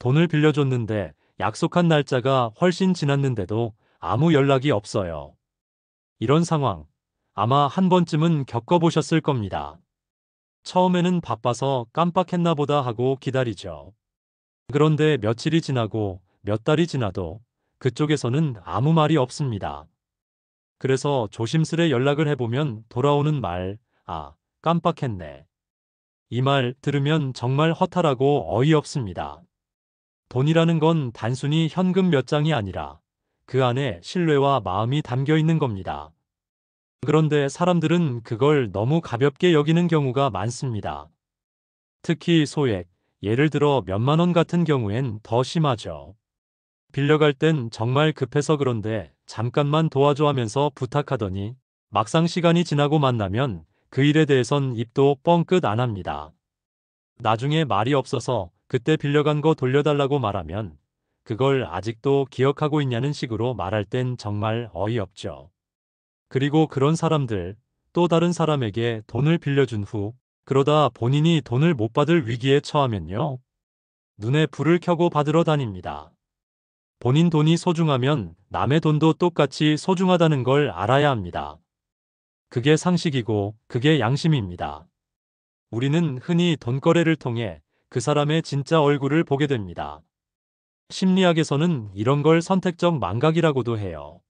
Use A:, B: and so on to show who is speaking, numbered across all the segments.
A: 돈을 빌려줬는데 약속한 날짜가 훨씬 지났는데도 아무 연락이 없어요. 이런 상황 아마 한 번쯤은 겪어보셨을 겁니다. 처음에는 바빠서 깜빡했나 보다 하고 기다리죠. 그런데 며칠이 지나고 몇 달이 지나도 그쪽에서는 아무 말이 없습니다. 그래서 조심스레 연락을 해보면 돌아오는 말, 아, 깜빡했네. 이 말 들으면 정말 허탈하고 어이없습니다. 돈이라는 건 단순히 현금 몇 장이 아니라 그 안에 신뢰와 마음이 담겨 있는 겁니다. 그런데 사람들은 그걸 너무 가볍게 여기는 경우가 많습니다. 특히 소액, 예를 들어 몇만 원 같은 경우엔 더 심하죠. 빌려갈 땐 정말 급해서 그런데 잠깐만 도와줘 하면서 부탁하더니 막상 시간이 지나고 만나면 그 일에 대해선 입도 뻥끗 안 합니다. 나중에 말이 없어서 그때 빌려간 거 돌려달라고 말하면 그걸 아직도 기억하고 있냐는 식으로 말할 땐 정말 어이없죠. 그리고 그런 사람들 또 다른 사람에게 돈을 빌려준 후 그러다 본인이 돈을 못 받을 위기에 처하면요. 눈에 불을 켜고 받으러 다닙니다. 본인 돈이 소중하면 남의 돈도 똑같이 소중하다는 걸 알아야 합니다. 그게 상식이고 그게 양심입니다. 우리는 흔히 돈거래를 통해 그 사람의 진짜 얼굴을 보게 됩니다. 심리학에서는 이런 걸 선택적 망각이라고도 해요.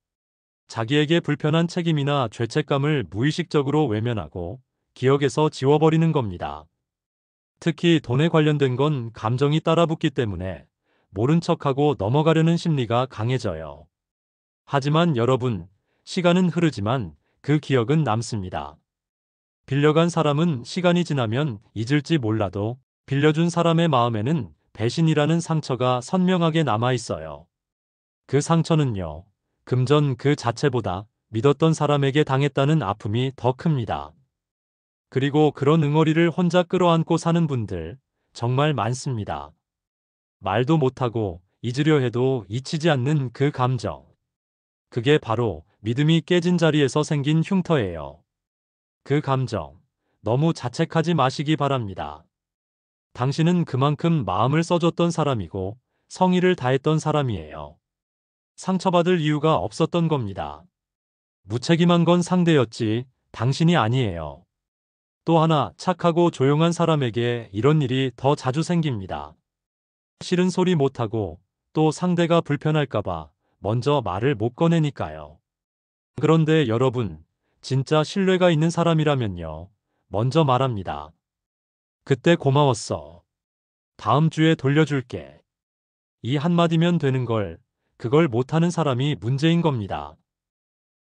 A: 자기에게 불편한 책임이나 죄책감을 무의식적으로 외면하고 기억에서 지워버리는 겁니다. 특히 돈에 관련된 건 감정이 따라붙기 때문에 모른 척하고 넘어가려는 심리가 강해져요. 하지만 여러분, 시간은 흐르지만 그 기억은 남습니다. 빌려간 사람은 시간이 지나면 잊을지 몰라도 빌려준 사람의 마음에는 배신이라는 상처가 선명하게 남아 있어요. 그 상처는요, 금전 그 자체보다 믿었던 사람에게 당했다는 아픔이 더 큽니다. 그리고 그런 응어리를 혼자 끌어안고 사는 분들 정말 많습니다. 말도 못하고 잊으려 해도 잊히지 않는 그 감정. 그게 바로 믿음이 깨진 자리에서 생긴 흉터예요. 그 감정, 너무 자책하지 마시기 바랍니다. 당신은 그만큼 마음을 써줬던 사람이고 성의를 다했던 사람이에요. 상처받을 이유가 없었던 겁니다. 무책임한 건 상대였지 당신이 아니에요. 또 하나 착하고 조용한 사람에게 이런 일이 더 자주 생깁니다. 싫은 소리 못하고 또 상대가 불편할까봐 먼저 말을 못 꺼내니까요. 그런데 여러분, 진짜 신뢰가 있는 사람이라면요. 먼저 말합니다. 그때 고마웠어. 다음 주에 돌려줄게. 이 한마디면 되는 걸, 그걸 못하는 사람이 문제인 겁니다.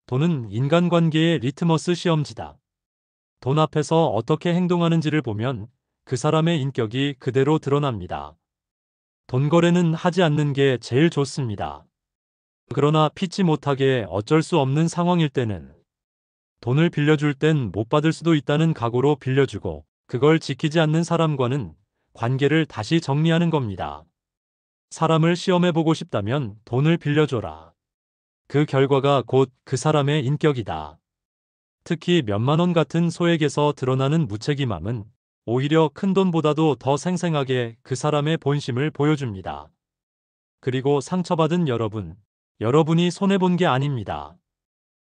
A: 돈은 인간관계의 리트머스 시험지다. 돈 앞에서 어떻게 행동하는지를 보면 그 사람의 인격이 그대로 드러납니다. 돈 거래는 하지 않는 게 제일 좋습니다. 그러나 피치 못하게 어쩔 수 없는 상황일 때는 돈을 빌려줄 땐 못 받을 수도 있다는 각오로 빌려주고 그걸 지키지 않는 사람과는 관계를 다시 정리하는 겁니다. 사람을 시험해보고 싶다면 돈을 빌려줘라. 그 결과가 곧 그 사람의 인격이다. 특히 몇만 원 같은 소액에서 드러나는 무책임함은 오히려 큰돈보다도 더 생생하게 그 사람의 본심을 보여줍니다. 그리고 상처받은 여러분, 여러분이 손해본 게 아닙니다.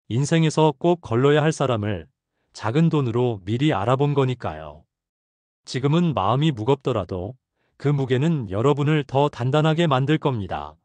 A: 인생에서 꼭 걸러야 할 사람을 작은 돈으로 미리 알아본 거니까요. 지금은 마음이 무겁더라도 그 무게는 여러분을 더 단단하게 만들 겁니다.